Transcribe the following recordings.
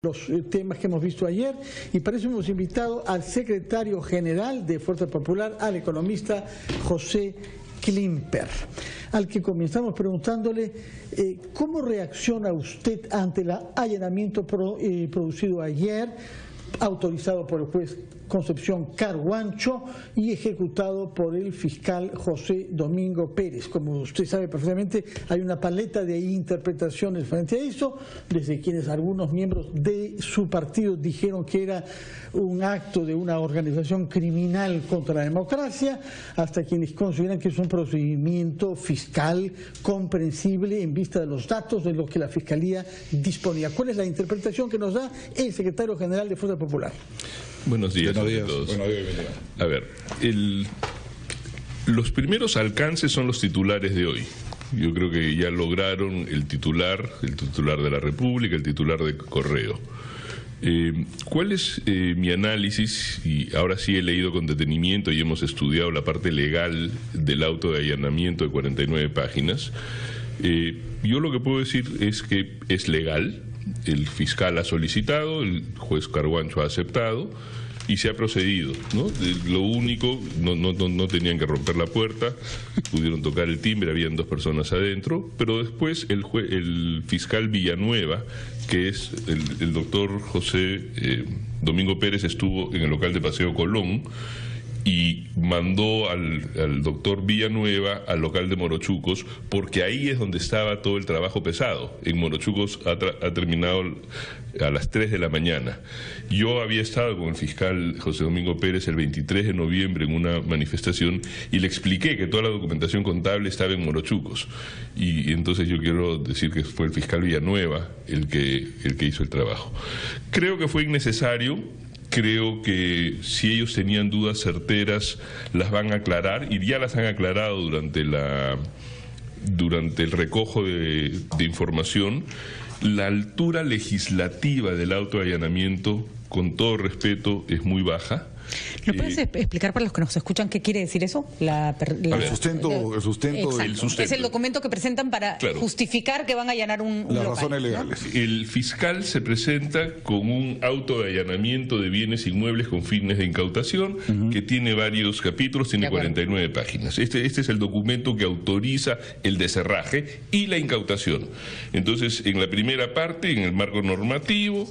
Los temas que hemos visto ayer, y para eso hemos invitado al secretario general de Fuerza Popular, al economista José Klimper, al que comenzamos preguntándole ¿cómo reacciona usted ante el allanamiento producido ayer, autorizado por el juez Concepción Carguancho y ejecutado por el fiscal José Domingo Pérez? Como usted sabe perfectamente, hay una paleta de interpretaciones frente a eso, desde quienes algunos miembros de su partido dijeron que era un acto de una organización criminal contra la democracia, hasta quienes consideran que es un procedimiento fiscal comprensible en vista de los datos de lo que la Fiscalía disponía. ¿Cuál es la interpretación que nos da el secretario general de Fuerza Popular? Buenos días a todos. A ver, los primeros alcances son los titulares de hoy. Yo creo que ya lograron el titular de la República, el titular de Correo. ¿Cuál es mi análisis? Y ahora sí he leído con detenimiento y hemos estudiado la parte legal del auto de allanamiento de 49 páginas. Yo lo que puedo decir es que es legal. El fiscal ha solicitado, el juez Carguancho ha aceptado y se ha procedido, ¿no? Lo único, no tenían que romper la puerta, pudieron tocar el timbre, habían 2 personas adentro, pero después el fiscal Villanueva, que es el doctor José Domingo Pérez, estuvo en el local de Paseo Colón y mandó al doctor Villanueva al local de Morochucos, porque ahí es donde estaba todo el trabajo pesado. En Morochucos ha terminado a las 3 de la mañana. Yo había estado con el fiscal José Domingo Pérez el 23 de noviembre en una manifestación y le expliqué que toda la documentación contable estaba en Morochucos. Y entonces yo quiero decir que fue el fiscal Villanueva el que hizo el trabajo. Creo que fue innecesario. Creo que si ellos tenían dudas certeras las van a aclarar, y ya las han aclarado durante el recojo de información. La altura legislativa del auto de allanamiento, con todo respeto, es muy baja. ¿Lo puedes explicar para los que nos escuchan qué quiere decir eso? El sustento. Es el documento que presentan para justificar que van a allanar un local. Las razones legales. ¿No? El fiscal se presenta con un auto de allanamiento de bienes inmuebles con fines de incautación, que tiene varios capítulos, tiene 49 páginas. Este es el documento que autoriza el deserraje y la incautación. Entonces, en la primera parte, en el marco normativo,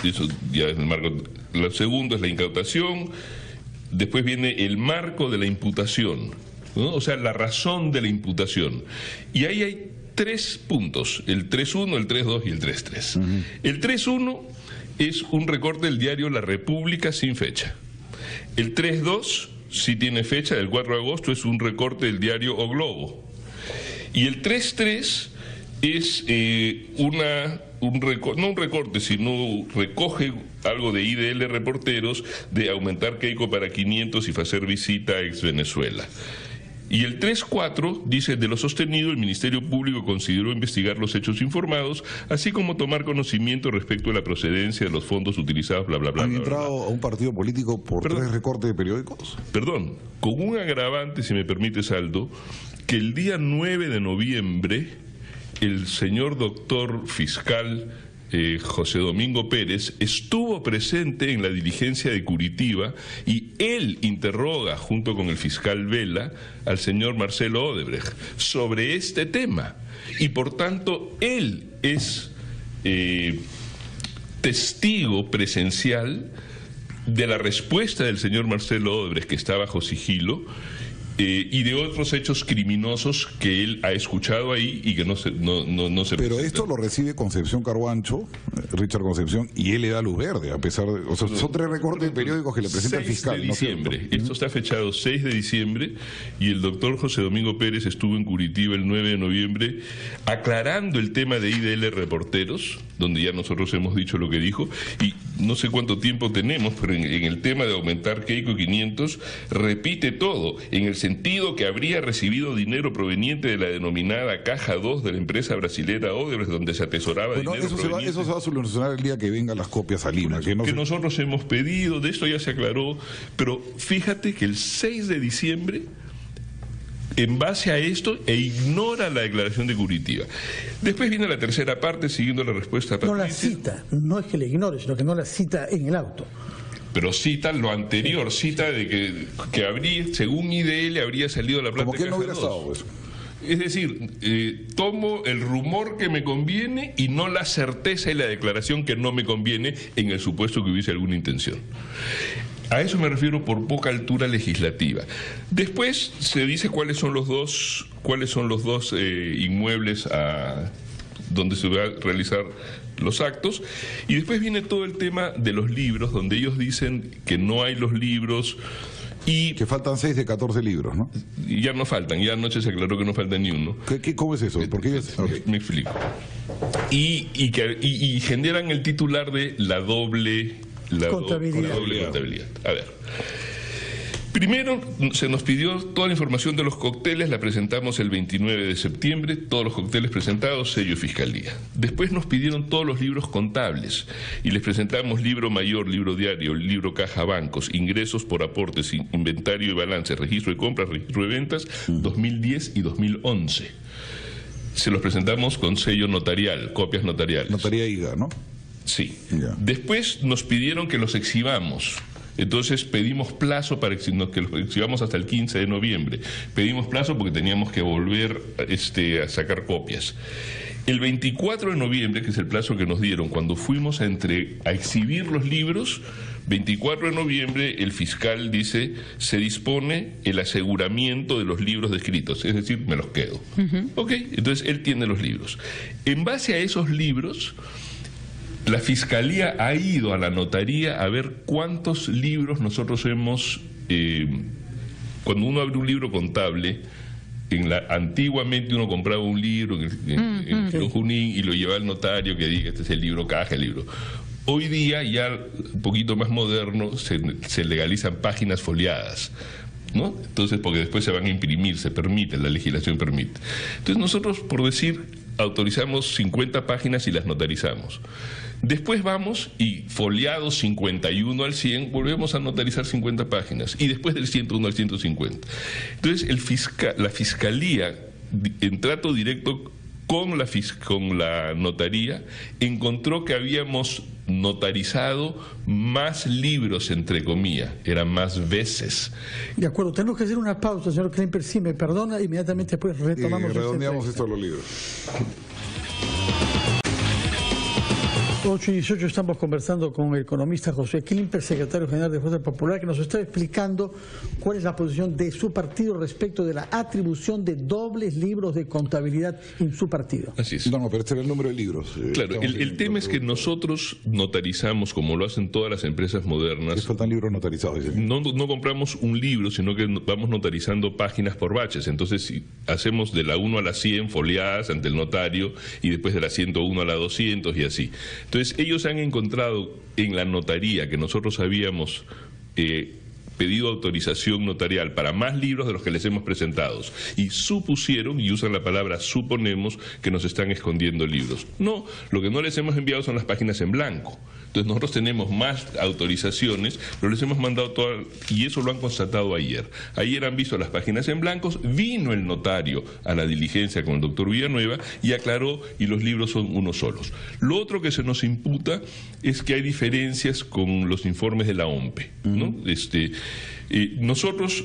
eso ya es el marco. Lo segundo es la incautación. Después viene el marco de la imputación, ¿no? O sea, la razón de la imputación. Y ahí hay 3 puntos, el 3.1, el 3.2 y el 3.3. El 3.1 es un recorte del diario La República sin fecha. El 3.2 sí tiene fecha, del 4 de agosto, es un recorte del diario O Globo. Y el 3.3 es no un recorte, sino recoge algo de IDL Reporteros de aumentar Keiko para 500 y hacer visita a ex Venezuela. Y el 3.4 dice: de lo sostenido, el Ministerio Público consideró investigar los hechos informados, así como tomar conocimiento respecto a la procedencia de los fondos utilizados, bla, bla, bla. ¿Han entrado a un partido político por 3 recortes de periódicos? Perdón, con un agravante, si me permites, Aldo, que el día 9 de noviembre el señor doctor fiscal José Domingo Pérez estuvo presente en la diligencia de Curitiba y él interroga junto con el fiscal Vela al señor Marcelo Odebrecht sobre este tema, y por tanto él es testigo presencial de la respuesta del señor Marcelo Odebrecht, que está bajo sigilo, y de otros hechos criminosos que él ha escuchado ahí y que no se Pero esto lo recibe Concepción Carguancho, Richard Concepción, y él le da luz verde, a pesar de... O sea, son 3 recortes de periódicos que le presenta el fiscal. 6 de diciembre. Esto está fechado 6 de diciembre y el doctor José Domingo Pérez estuvo en Curitiba el 9 de noviembre aclarando el tema de IDL Reporteros, donde ya nosotros hemos dicho lo que dijo, y no sé cuánto tiempo tenemos, pero en el tema de aumentar Keiko 500 repite todo, en el sentido que habría recibido dinero proveniente de la denominada Caja 2 de la empresa brasilera Odebrecht, donde se atesoraba dinero proveniente. Eso se va a solucionar el día que vengan las copias a Lima. Que nosotros hemos pedido, de esto ya se aclaró, pero fíjate que el 6 de diciembre en base a esto e ignora la declaración de Curitiba. Después viene la tercera parte, siguiendo la respuesta a Patricia. No la cita, no es que la ignore, sino que no la cita en el auto. Pero cita lo anterior, cita de que habría, según IDL, habría salido la plata. Como que él no hubiera estado eso. Es decir, tomo el rumor que me conviene y no la certeza y la declaración que no me conviene en el supuesto que hubiese alguna intención. A eso me refiero por poca altura legislativa. Después se dice cuáles son los dos inmuebles donde se va a realizar los actos, y después viene todo el tema de los libros, donde ellos dicen que no hay los libros y que faltan 6 de 14 libros, ¿no? Y ya no faltan, ya anoche se aclaró que no falta ni uno. ¿Cómo es eso? ¿Por qué Me explico. Y generan el titular de la doble contabilidad. A ver. Primero se nos pidió toda la información de los cócteles, la presentamos el 29 de septiembre, todos los cócteles presentados, sello Fiscalía. Después nos pidieron todos los libros contables y les presentamos libro mayor, libro diario, libro caja bancos, ingresos por aportes, inventario y balance, registro de compras, registro de ventas, 2010 y 2011. Se los presentamos con sello notarial, copias notariales. Notaría IGA, ¿no? Sí. Ya. Después nos pidieron que los exhibamos. Entonces pedimos plazo para que los exhibamos hasta el 15 de noviembre. Pedimos plazo porque teníamos que volver a sacar copias. El 24 de noviembre, que es el plazo que nos dieron, cuando fuimos a exhibir los libros, 24 de noviembre el fiscal dice, se dispone el aseguramiento de los libros descritos, es decir, me los quedo. Ok, entonces él tiene los libros. En base a esos libros, la Fiscalía ha ido a la notaría a ver cuántos libros nosotros hemos... cuando uno abre un libro contable, antiguamente uno compraba un libro en Junín y lo llevaba al notario que diga, este es el libro caja, el libro. Hoy día, ya un poquito más moderno, se legalizan páginas foliadas, ¿no? Entonces, porque después se van a imprimir, se permite, la legislación permite. Entonces nosotros, por decir, autorizamos 50 páginas y las notarizamos. Después vamos y foliados 51 al 100, volvemos a notarizar 50 páginas. Y después del 101 al 150. Entonces la Fiscalía, en trato directo con la notaría, encontró que habíamos notarizado más libros, entre comillas, eran más veces. De acuerdo, tenemos que hacer una pausa, señor Klimper, si me perdona, inmediatamente después retomamos. Redondeamos esto los libros. 8:18 estamos conversando con el economista José Klimper, secretario general de Fuerza Popular, que nos está explicando cuál es la posición de su partido respecto de la atribución de dobles libros de contabilidad en su partido. Así es. No, pero este era el número de libros. Claro, el tema es que nosotros notarizamos, como lo hacen todas las empresas modernas. ¿Qué faltan libros notarizados? No compramos un libro, sino que vamos notarizando páginas por baches. Entonces hacemos de la 1 a la 100 foliadas ante el notario y después de la 101 a la 200 y así. Entonces ellos han encontrado en la notaría que nosotros habíamos pedido autorización notarial para más libros de los que les hemos presentado y supusieron, y usan la palabra suponemos, que nos están escondiendo libros. No, lo que no les hemos enviado son las páginas en blanco. Entonces nosotros tenemos más autorizaciones, pero les hemos mandado todas, y eso lo han constatado ayer. Ayer han visto las páginas en blancos, vino el notario a la diligencia con el doctor Villanueva y aclaró, y los libros son unos solos. Lo otro que se nos imputa es que hay diferencias con los informes de la OMPE, ¿no? Nosotros,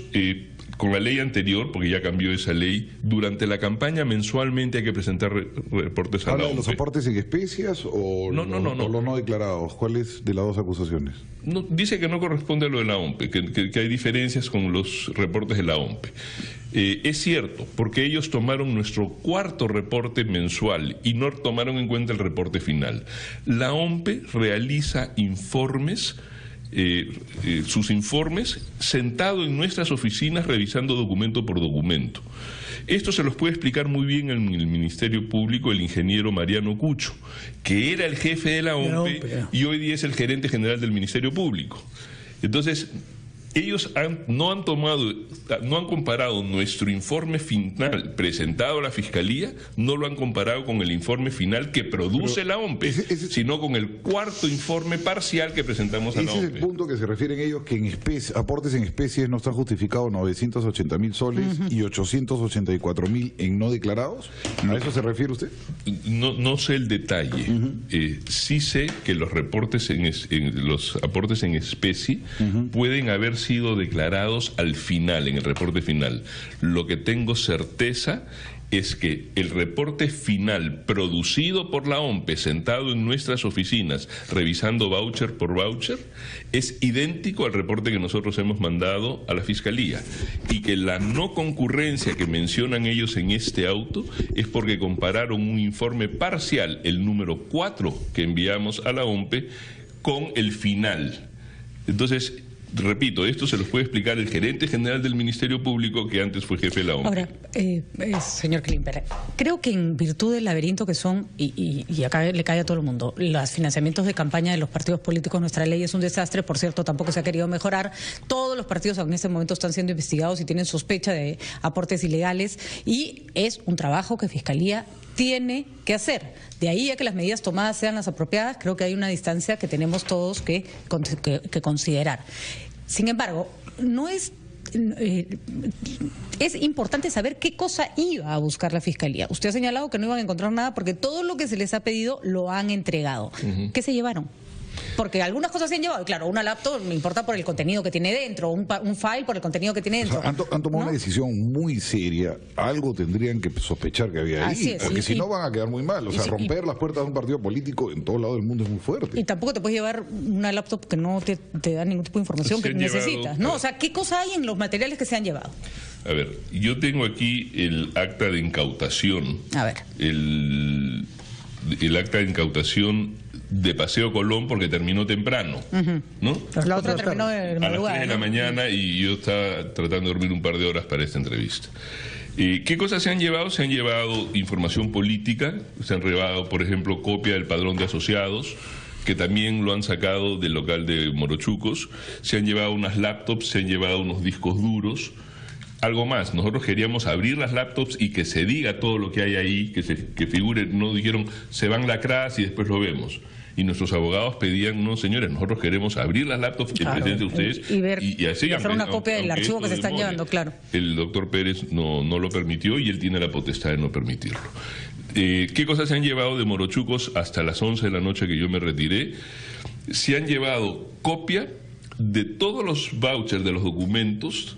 con la ley anterior, porque ya cambió esa ley, durante la campaña mensualmente hay que presentar reportes a la OMPE. ¿Habla de los aportes en especias o los no declarados? ¿Cuáles de las dos acusaciones? No, dice que no corresponde a lo de la OMPE, que hay diferencias con los reportes de la OMPE. Es cierto, porque ellos tomaron nuestro cuarto reporte mensual y no tomaron en cuenta el reporte final. La OMPE realiza informes, sus informes, sentado en nuestras oficinas revisando documento por documento. Esto se los puede explicar muy bien en el Ministerio Público el ingeniero Mariano Cucho, que era el jefe de la OMPE y hoy día es el gerente general del Ministerio Público. Entonces, ellos no han comparado nuestro informe final presentado a la Fiscalía, no lo han comparado con el informe final que produce la OMPE, sino con el cuarto informe parcial que presentamos a la OMPE. Ese es el punto que se refieren ellos, que en aportes en especies no están justificados 980.000 soles y 884.000 en no declarados. ¿A eso se refiere usted? No sé el detalle. Sí sé que los aportes en especie pueden haber sido declarados al final, en el reporte final. Lo que tengo certeza es que el reporte final producido por la OMPE, sentado en nuestras oficinas, revisando voucher por voucher, es idéntico al reporte que nosotros hemos mandado a la Fiscalía, y que la no concurrencia que mencionan ellos en este auto es porque compararon un informe parcial, el número 4 que enviamos a la OMPE, con el final. Entonces, repito, esto se los puede explicar el gerente general del Ministerio Público, que antes fue jefe de la OMPE. Ahora, señor Klimper, creo que en virtud del laberinto que son, y acá le cae a todo el mundo, los financiamientos de campaña de los partidos políticos, nuestra ley es un desastre, por cierto, tampoco se ha querido mejorar. Todos los partidos en este momento están siendo investigados y tienen sospecha de aportes ilegales, y es un trabajo que Fiscalía tiene que hacer. De ahí a que las medidas tomadas sean las apropiadas, creo que hay una distancia que tenemos todos que considerar. Sin embargo, no es... es importante saber qué cosa iba a buscar la Fiscalía. Usted ha señalado que no iban a encontrar nada porque todo lo que se les ha pedido lo han entregado. ¿Qué se llevaron? Porque algunas cosas se han llevado, claro, una laptop me importa por el contenido que tiene dentro, un file por el contenido que tiene dentro. O sea, han tomado una decisión muy seria, algo tendrían que sospechar que había ahí, porque si no van a quedar muy mal. O sea, romper las puertas de un partido político en todo lado del mundo es muy fuerte. Y tampoco te puedes llevar una laptop que no te da ningún tipo de información que necesitas, ¿no? O sea, ¿qué cosa hay en los materiales que se han llevado? A ver, yo tengo aquí el acta de incautación. A ver. El acta de incautación de Paseo Colón, porque terminó temprano, ¿no? Pues la otra terminó de madrugada, a las 3 de la mañana, y yo estaba tratando de dormir un par de horas para esta entrevista. ¿Qué cosas se han llevado? Se han llevado información política, se han llevado, por ejemplo, copia del padrón de asociados, que también lo han sacado del local de Morochucos, se han llevado unas laptops, se han llevado unos discos duros. Algo más, nosotros queríamos abrir las laptops y que se diga todo lo que hay ahí, que figure, no dijeron se van lacradas y después lo vemos. Y nuestros abogados pedían, no señores, nosotros queremos abrir las laptops en presencia de ustedes y así hacer una copia del archivo que se están llevando, claro. El doctor Pérez no lo permitió y él tiene la potestad de no permitirlo. ¿Qué cosas se han llevado de Morochucos hasta las 11 de la noche que yo me retiré? Se han llevado copia de todos los vouchers de los documentos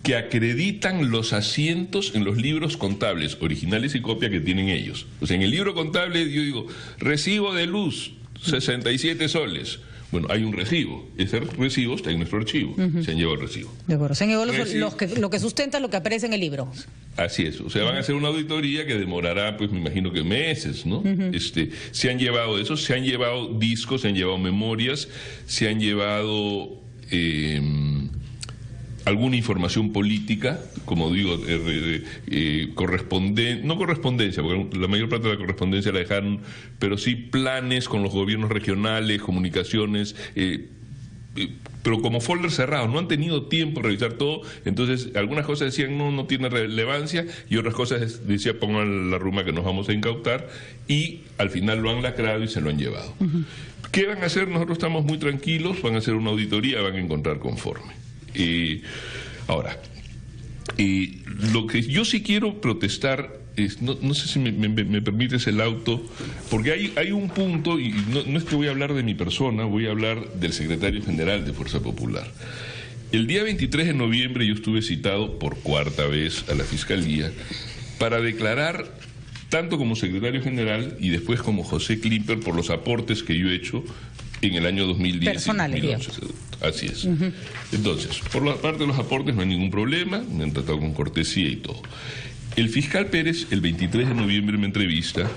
que acreditan los asientos en los libros contables, originales y copia que tienen ellos. O sea, en el libro contable yo digo, recibo de luz, 67 soles. Bueno, hay un recibo. Ese recibo está en nuestro archivo. Se han llevado el recibo. De acuerdo. Se han llevado lo que sustenta lo que aparece en el libro. Así es. O sea, van a hacer una auditoría que demorará, pues me imagino que meses, ¿no? Se han llevado eso, se han llevado discos, se han llevado memorias, se han llevado alguna información política, como digo, no correspondencia, porque la mayor parte de la correspondencia la dejaron, pero sí planes con los gobiernos regionales, comunicaciones, pero como folder cerrado, no han tenido tiempo de revisar todo, entonces algunas cosas decían no tiene relevancia, y otras cosas decía pongan la ruma que nos vamos a incautar, y al final lo han lacrado y se lo han llevado. ¿Qué van a hacer? Nosotros estamos muy tranquilos, van a hacer una auditoría, van a encontrar conforme. Ahora, lo que yo sí quiero protestar es, no sé si me permites el auto, porque hay un punto, y no es que voy a hablar de mi persona, voy a hablar del secretario general de Fuerza Popular. El día 23 de noviembre yo estuve citado por 4ª vez a la Fiscalía para declarar, tanto como secretario general y después como José Klimper, por los aportes que yo he hecho en el año 2010 personales, y 2011. Así es. Entonces, por la parte de los aportes no hay ningún problema, me han tratado con cortesía y todo. El fiscal Pérez, el 23 de noviembre, me entrevista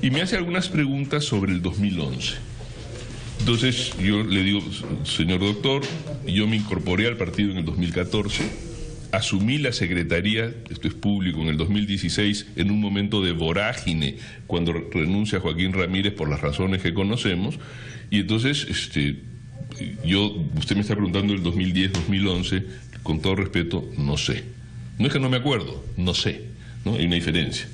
y me hace algunas preguntas sobre el 2011. Entonces, yo le digo, señor doctor, yo me incorporé al partido en el 2014, asumí la secretaría, esto es público, en el 2016, en un momento de vorágine, cuando renuncia Joaquín Ramírez por las razones que conocemos, y entonces usted me está preguntando el 2010, 2011, con todo respeto, no sé. No es que no me acuerdo, no sé, ¿no? Hay una diferencia.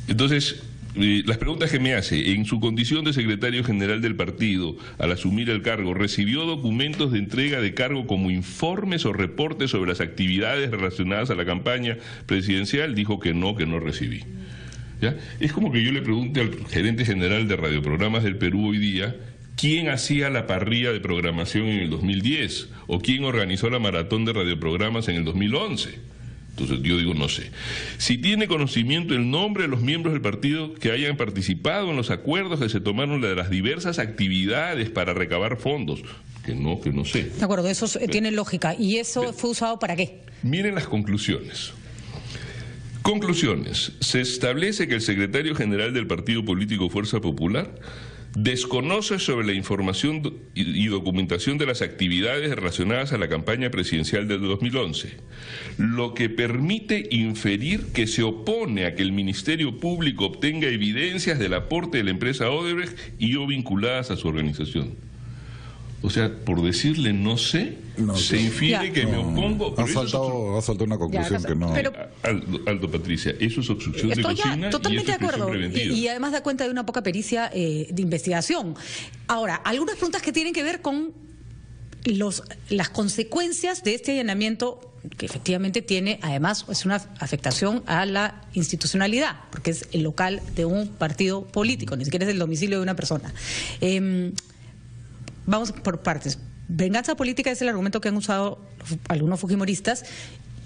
Entonces, las preguntas que me hace: en su condición de secretario general del partido, al asumir el cargo, ¿recibió documentos de entrega de cargo como informes o reportes sobre las actividades relacionadas a la campaña presidencial? Dijo que no recibí. ¿Ya? Es como que yo le pregunte al gerente general de radioprogramas del Perú hoy día quién hacía la parrilla de programación en el 2010 o quién organizó la maratón de radioprogramas en el 2011. Entonces yo digo, no sé. Si tiene conocimiento el nombre de los miembros del partido que hayan participado en los acuerdos que se tomaron de las diversas actividades para recabar fondos, que no sé. De acuerdo, eso tiene lógica. ¿Y eso fue usado para qué? Miren las conclusiones. Conclusiones. Se establece que el secretario general del partido político Fuerza Popular desconoce sobre la información y documentación de las actividades relacionadas a la campaña presidencial del 2011, lo que permite inferir que se opone a que el Ministerio Público obtenga evidencias del aporte de la empresa Odebrecht y o vinculadas a su organización. O sea, por decirle no sé, se infiere que me opongo. Ha saltado una conclusión que no. Pero, Aldo, Patricia, eso es obstrucción de cocina totalmente y eso es de acuerdo. preventiva. Y además da cuenta de una poca pericia de investigación. Ahora, algunas preguntas que tienen que ver con las consecuencias de este allanamiento, que efectivamente tiene, además, es una afectación a la institucionalidad, porque es el local de un partido político, ni siquiera es el domicilio de una persona. Vamos por partes. Venganza política es el argumento que han usado algunos fujimoristas,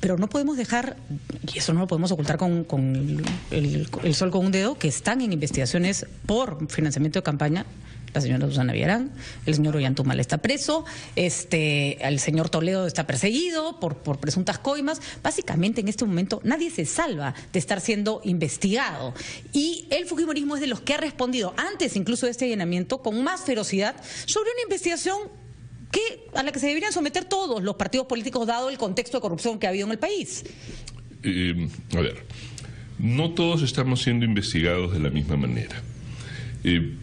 pero no podemos dejar, y eso no lo podemos ocultar con el sol con un dedo, que están en investigaciones por financiamiento de campaña. La señora Susana Villarán, el señor Ollantumal está preso, el señor Toledo está perseguido por presuntas coimas. Básicamente, en este momento, nadie se salva de estar siendo investigado. Y el fujimorismo es de los que ha respondido, antes incluso de este allanamiento, con más ferocidad sobre una investigación a la que se deberían someter todos los partidos políticos, dado el contexto de corrupción que ha habido en el país. A ver, no todos estamos siendo investigados de la misma manera.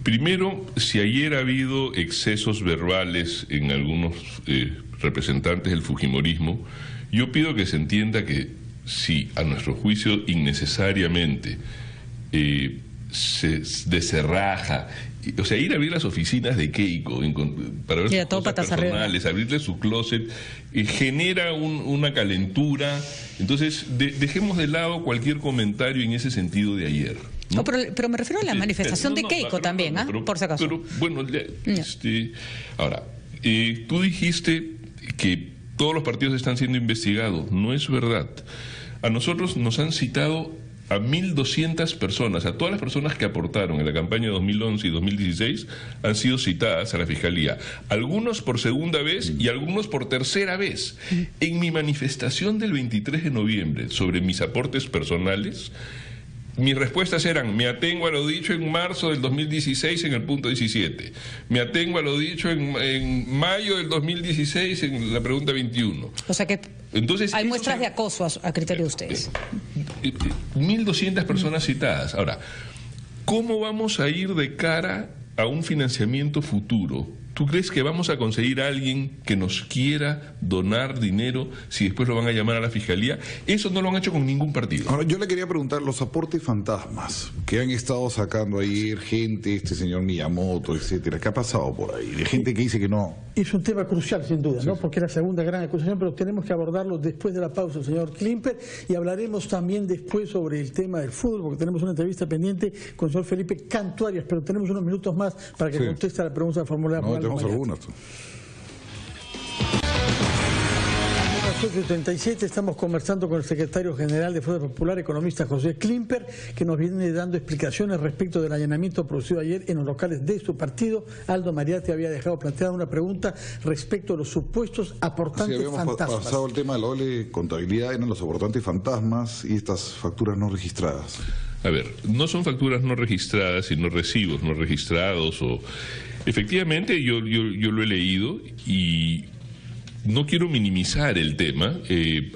Primero, si ayer ha habido excesos verbales en algunos representantes del fujimorismo, yo pido que se entienda que si a nuestro juicio innecesariamente se descerraja, o sea, ir a abrir las oficinas de Keiko para ver sus cosas personales, abrirle su closet, genera una calentura. Entonces, dejemos de lado cualquier comentario en ese sentido de ayer. No, pero me refiero a la manifestación de Keiko también, por si acaso. Pero bueno, ahora, tú dijiste que todos los partidos están siendo investigados. No es verdad. A nosotros nos han citado a 1.200 personas, a todas las personas que aportaron en la campaña de 2011 y 2016 han sido citadas a la Fiscalía. Algunos por segunda vez y algunos por tercera vez. En mi manifestación del 23 de noviembre sobre mis aportes personales, mis respuestas eran: me atengo a lo dicho en marzo del 2016 en el punto 17. Me atengo a lo dicho en mayo del 2016 en la pregunta 21. O sea que entonces, hay muestras de acoso a criterio de ustedes. 1.200 personas citadas. Ahora, ¿cómo vamos a ir de cara a un financiamiento futuro? ¿Tú crees que vamos a conseguir a alguien que nos quiera donar dinero si después lo van a llamar a la Fiscalía? Eso no lo han hecho con ningún partido. Ahora, yo le quería preguntar, los aportes fantasmas que han estado sacando ayer gente, señor Miyamoto, etcétera, ¿qué ha pasado por ahí? De gente que dice que no. Es un tema crucial, sin duda, ¿no? Porque es la segunda gran acusación, pero tenemos que abordarlo después de la pausa, señor Klimper, y hablaremos también después sobre el tema del fútbol, porque tenemos una entrevista pendiente con el señor Felipe Cantuarias, pero tenemos unos minutos más para que conteste a la pregunta formulada por tenemos algunas. 8:37, estamos conversando con el secretario general de Fuerza Popular, economista José Klimper, que nos viene dando explicaciones respecto del allanamiento producido ayer en los locales de su partido. Aldo Mariate había dejado planteada una pregunta respecto a los supuestos aportantes fantasmas. Habíamos pasado el tema de la doble contabilidad, eran los aportantes fantasmas y estas facturas no registradas. A ver, no son facturas no registradas, sino recibos no registrados. Efectivamente, yo lo he leído y no quiero minimizar el tema.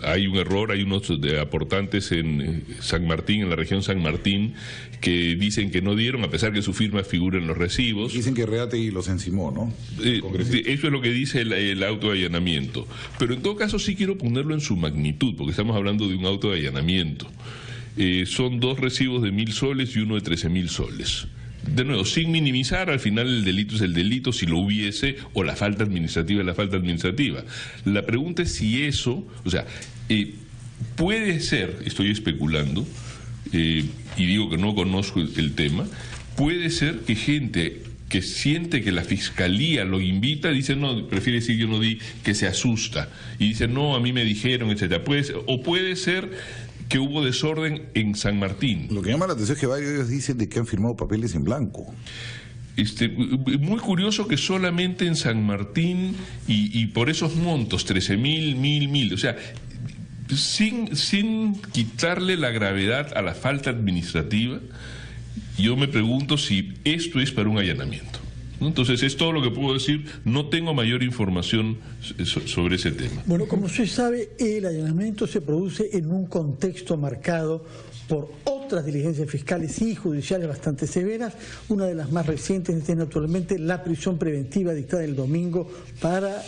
Hay un error, hay unos aportantes en San Martín, en la región San Martín, que dicen que no dieron, a pesar que su firma figura en los recibos. Dicen que Reategui los encimó, ¿no? Eso es lo que dice el auto de allanamiento. Pero en todo caso sí quiero ponerlo en su magnitud, porque estamos hablando de un auto de allanamiento. Son 2 recibos de 1.000 soles y uno de 13.000 soles. De nuevo, sin minimizar, al final el delito es el delito, si lo hubiese, o la falta administrativa es la falta administrativa. La pregunta es si eso, o sea, puede ser, estoy especulando, y digo que no conozco el tema, puede ser que gente que siente que la fiscalía lo invita, dice no, prefiere decir yo no di, que se asusta, y dice no, a mí me dijeron, etcétera. O puede ser que hubo desorden en San Martín. Lo que llama la atención es que varios dicen de que han firmado papeles en blanco. Muy curioso que solamente en San Martín y por esos montos, 13.000, 1.000, o sea, sin quitarle la gravedad a la falta administrativa, yo me pregunto si esto es para un allanamiento. Entonces es todo lo que puedo decir, no tengo mayor información sobre ese tema. Bueno, como usted sabe, el allanamiento se produce en un contexto marcado por otras diligencias fiscales y judiciales bastante severas. Una de las más recientes es naturalmente la prisión preventiva dictada el domingo para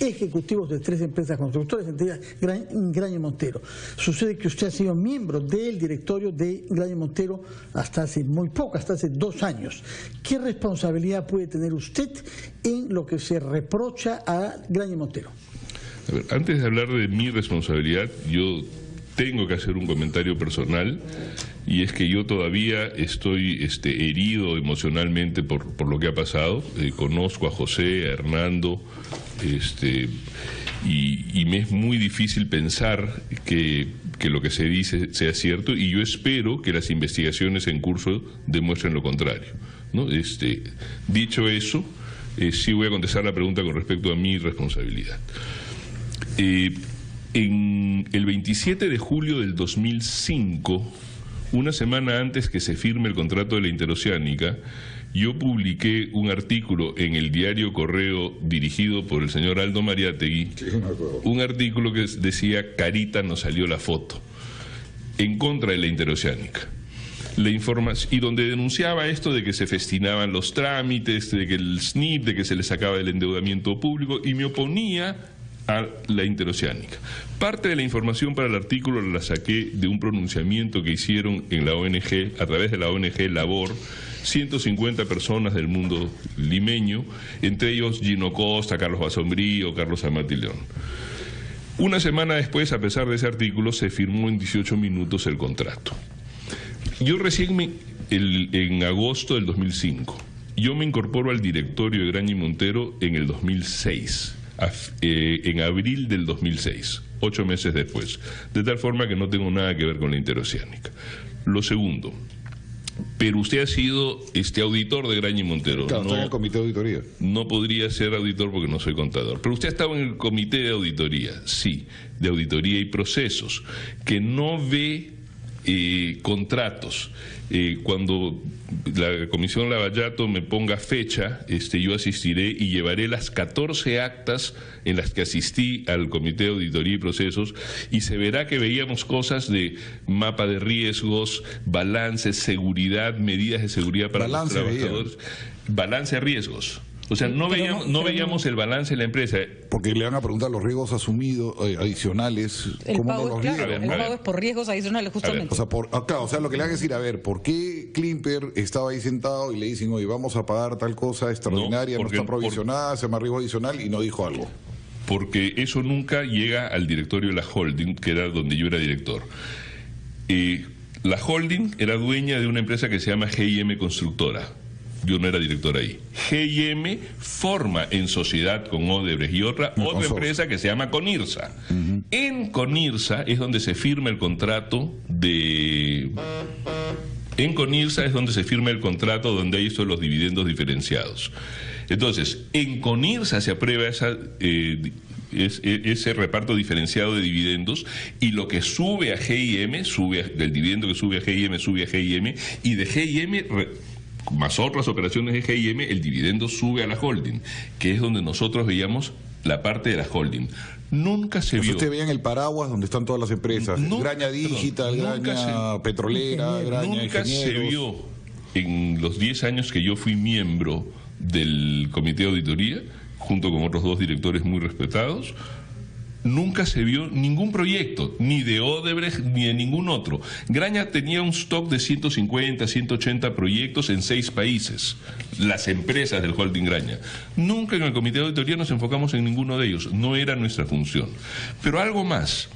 ejecutivos de 3 empresas constructoras, entre ellas Graña Montero. Sucede que usted ha sido miembro del directorio de Graña Montero hasta hace muy poco, hasta hace 2 años. ¿Qué responsabilidad puede tener usted en lo que se reprocha a Graña Montero? A ver, antes de hablar de mi responsabilidad, yo tengo que hacer un comentario personal, y es que yo todavía estoy herido emocionalmente por lo que ha pasado. Conozco a José, a Hernando, y me es muy difícil pensar que lo que se dice sea cierto, y yo espero que las investigaciones en curso demuestren lo contrario, ¿no? Dicho eso, sí voy a contestar la pregunta con respecto a mi responsabilidad. En el 27 de julio del 2005, una semana antes que se firme el contrato de la Interoceánica, yo publiqué un artículo en el diario Correo dirigido por el señor Aldo Mariátegui, un artículo que decía "Carita, nos salió la foto", en contra de la Interoceánica. Y donde denunciaba esto de que se festinaban los trámites, de que el SNIP, de que se le sacaba el endeudamiento público, y me oponía a la Interoceánica. Parte de la información para el artículo la saqué de un pronunciamiento que hicieron en la ONG, a través de la ONG Labor, 150 personas del mundo limeño, entre ellos Gino Costa, Carlos Basombrío, Carlos Amati León. Una semana después, a pesar de ese artículo, se firmó en 18 minutos el contrato. Yo recién, en agosto del 2005, yo me incorporo al directorio de Graña Montero en el 2006. En abril del 2006, 8 meses después, de tal forma que no tengo nada que ver con la Interoceánica. Lo segundo, pero usted ha sido auditor de Graña Montero. Claro, está en el comité de auditoría. No podría ser auditor porque no soy contador. Pero usted ha estado en el comité de auditoría, sí, de auditoría y procesos, que no ve contratos. Cuando la Comisión Lavallato me ponga fecha, yo asistiré y llevaré las 14 actas en las que asistí al Comité de Auditoría y Procesos, y se verá que veíamos cosas de mapa de riesgos, balances, seguridad, medidas de seguridad para los trabajadores, balance de riesgos. O sea, no veíamos el balance de la empresa. Porque le van a preguntar los riesgos asumidos, adicionales, ¿cómo no los claro, el pago es por riesgos adicionales, justamente. O sea, lo que le van a decir, a ver, ¿por qué Klimper estaba ahí sentado y le dicen, oye, vamos a pagar tal cosa extraordinaria, no está provisionada, se llama riesgo adicional, y no dijo algo? Porque eso nunca llega al directorio de la holding, que era donde yo era director. La holding era dueña de una empresa que se llama GIM Constructora. Yo no era director ahí. GIM forma en sociedad con Odebrecht y otra empresa que se llama Conirsa. En Conirsa es donde se firma el contrato donde hay los dividendos diferenciados. Entonces, en Conirsa se aprueba ese reparto diferenciado de dividendos, y lo que sube a GIM, del dividendo que sube a GIM, y de GIM más otras operaciones de GIM, el dividendo sube a la holding, que es donde nosotros veíamos la parte de la holding. Nunca se vio. Usted veía en el paraguas donde están todas las empresas, Graña Digital, Graña Petrolera, Graña Nunca se Ingenieros. vio en los 10 años que yo fui miembro del comité de auditoría, junto con otros 2 directores muy respetados, nunca se vio ningún proyecto, ni de Odebrecht ni de ningún otro. Graña tenía un stock de 150, 180 proyectos en 6 países, las empresas del holding Graña. Nunca en el comité de auditoría nos enfocamos en ninguno de ellos, no era nuestra función. Pero algo más,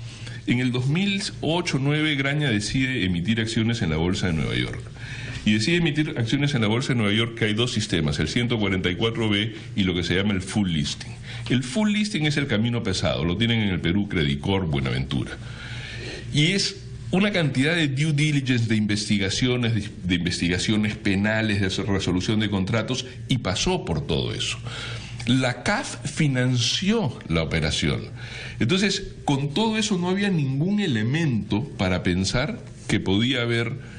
en el 2008-9 Graña decide emitir acciones en la Bolsa de Nueva York. Y decide emitir acciones en la Bolsa de Nueva York, que hay 2 sistemas, el 144B y lo que se llama el full listing. El full listing es el camino pesado, lo tienen en el Perú Credicor, Buenaventura. Y es una cantidad de due diligence, de investigaciones penales, de resolución de contratos, y pasó por todo eso. La CAF financió la operación. Entonces, con todo eso no había ningún elemento para pensar que podía haber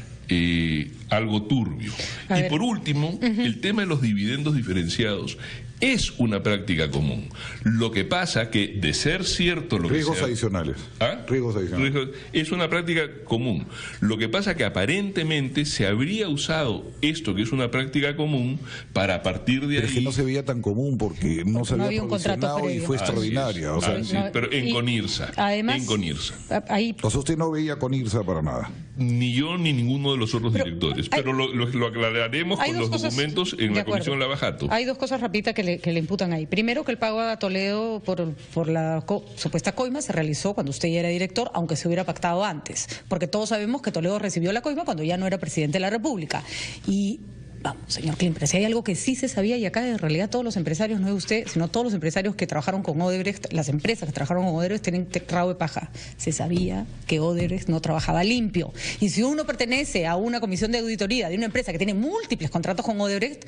algo turbio. Y por último, el tema de los dividendos diferenciados es una práctica común. Lo que pasa que, de ser cierto lo riesgos que sea, adicionales. ¿Ah? Riesgos adicionales. Es una práctica común. Lo que pasa que aparentemente se habría usado esto, que es una práctica común, para a partir de Pero ahí... es que no se veía tan común porque no se había un contrato provisionado y previo. fue extraordinaria. O sea, pero en Conirsa. Además, en Conirsa. Ahí, o sea, usted no veía Conirsa para nada. Ni yo ni ninguno de los otros directores. Pero lo aclararemos con los documentos en la Comisión Lavajato. Hay 2 cosas rapiditas que le imputan ahí. Primero, que el pago a Toledo por la supuesta coima se realizó cuando usted ya era director, aunque se hubiera pactado antes. Porque todos sabemos que Toledo recibió la coima cuando ya no era presidente de la República. Y vamos, señor Klimper, si hay algo que sí se sabía, y acá en realidad todos los empresarios, no es usted, sino todos los empresarios que trabajaron con Odebrecht, las empresas que trabajaron con Odebrecht tienen rabo de paja. Se sabía que Odebrecht no trabajaba limpio. Y si uno pertenece a una comisión de auditoría de una empresa que tiene múltiples contratos con Odebrecht,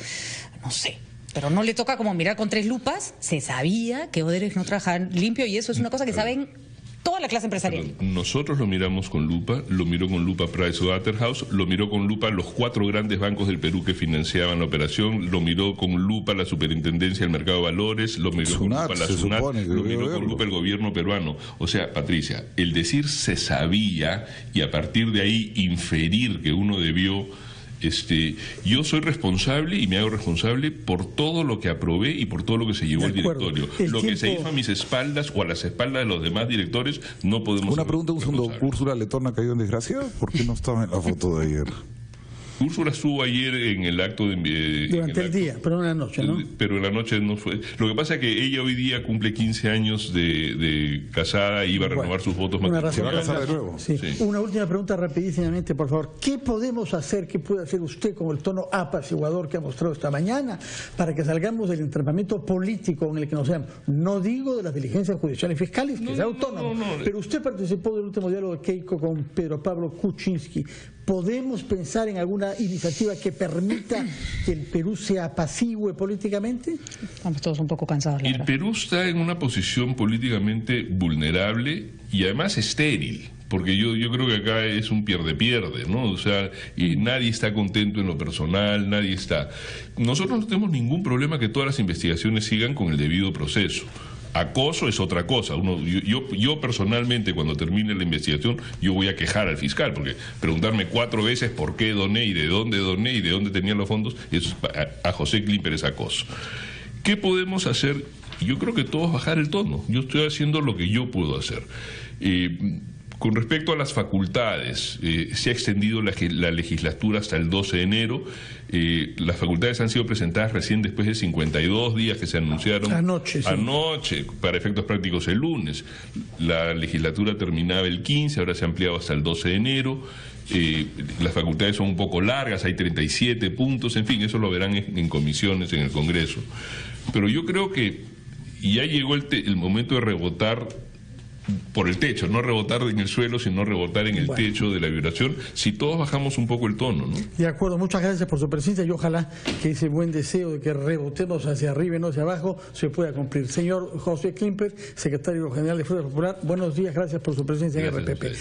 no sé, pero no le toca como mirar con 3 lupas. Se sabía que Odebrecht no trabajaba limpio, y eso es una cosa que saben toda la clase empresarial. Nosotros lo miramos con lupa, lo miró con lupa PricewaterhouseCoopers, lo miró con lupa los 4 grandes bancos del Perú que financiaban la operación, lo miró con lupa la Superintendencia del Mercado de Valores, lo miró con lupa la SUNAT, lo miró con lupa el gobierno peruano. O sea, Patricia, el decir se sabía y a partir de ahí inferir que uno debió... yo soy responsable y me hago responsable por todo lo que aprobé y por todo lo que se llevó el directorio. Lo que se hizo a mis espaldas o a las espaldas de los demás directores no podemos... Una pregunta, un segundo. ¿Úrsula Letorna cayó en desgracia? ¿Por qué no estaba en la foto de ayer? Úrsula estuvo ayer en el acto de... Durante el día, pero en la noche, ¿no? Pero en la noche no fue. Lo que pasa es que ella hoy día cumple 15 años de casada y iba a renovar sus votos matrimoniales. ¿Se va a casar de nuevo? Sí. Sí. Una última pregunta rapidísimamente, por favor. ¿Qué podemos hacer, qué puede hacer usted con el tono apaciguador que ha mostrado esta mañana para que salgamos del entrampamiento político en el que nos sean? No digo de las diligencias judiciales y fiscales, que es autónomo, pero usted participó del último diálogo de Keiko con Pedro Pablo Kuczynski. ¿Podemos pensar en alguna iniciativa que permita que el Perú se apacigüe políticamente? Estamos todos un poco cansados. El Perú está en una posición políticamente vulnerable y además estéril, porque yo creo que acá es un pierde-pierde, ¿no? O sea, y nadie está contento en lo personal, nadie está... Nosotros no tenemos ningún problema que todas las investigaciones sigan con el debido proceso. Acoso es otra cosa. Yo personalmente, cuando termine la investigación, yo voy a quejar al fiscal, porque preguntarme 4 veces por qué doné y de dónde tenían los fondos, eso a José Klimper es acoso. ¿Qué podemos hacer? Yo creo que todos bajar el tono. Yo estoy haciendo lo que yo puedo hacer. Con respecto a las facultades, se ha extendido la legislatura hasta el 12 de enero. Las facultades han sido presentadas recién después de 52 días que se anunciaron. Anoche, sí. Anoche, para efectos prácticos el lunes. La legislatura terminaba el 15, ahora se ha ampliado hasta el 12 de enero. Las facultades son un poco largas, hay 37 puntos, en fin, eso lo verán en comisiones en el Congreso. Pero yo creo que ya llegó el momento de rebotar por el techo, no rebotar en el suelo, sino rebotar en el techo de la vibración, si todos bajamos un poco el tono, ¿no? De acuerdo, muchas gracias por su presencia y ojalá que ese buen deseo de que rebotemos hacia arriba y no hacia abajo se pueda cumplir. Señor José Klimper, secretario general de Fuerza Popular, buenos días, gracias por su presencia en RPP.